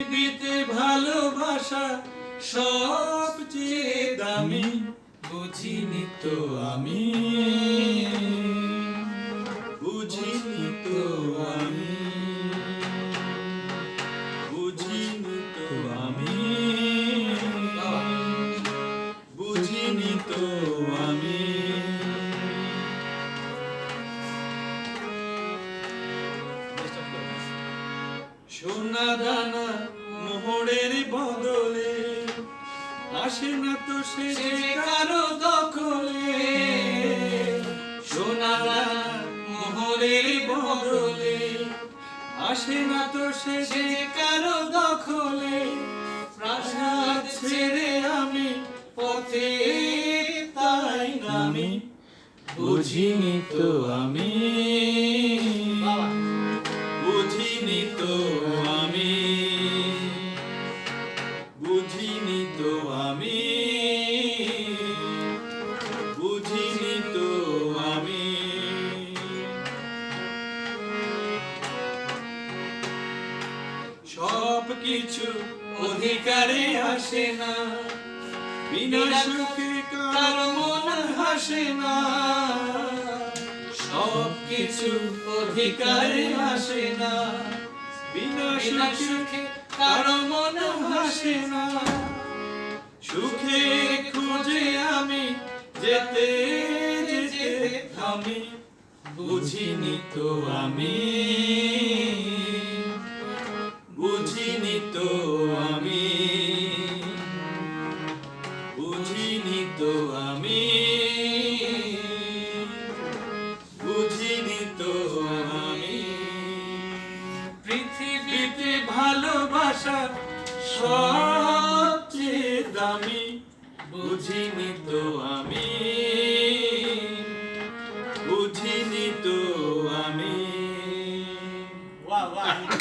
পৃথিবীতে ভালোবাসা সবচেয়ে দামি, বুঝিনি তো আমি, বুঝিনি তো আমি, বুঝিনি তো আমি, বুঝিনি তো আমি। সোনা দানা মোহরের বদলে আসে না তো সে যে কারো দখলে। সোনা দানা মোহরের বদলে আসে না তো সে যে কারো দখলে। প্রাসাদ ছেড়ে আমি পথে তাই নামি, বুঝিনি তো আমি, বুঝিনি তো আমি, বুঝিনি তো আমি, বুঝিনি তো আমি। সব কিছু অধিকারে আসে না, বিনা সুখে কারো মন হাসে না। সব কিছু অধিকারে আসে না, বিনা সুখে কারো মন হাসে না। সুখের খোঁজে আমি যেতে যেতে থামি, বুঝিনি তো আমি, বুঝিনি তো আমি, বুঝিনি তো আমি, বুঝিনি তো আমি। পৃথিবীতে ভালোবাসা সবচেয়ে দামি, বুঝিনি তো আমি, বুঝিনি তো আমি। বাহ বাহ।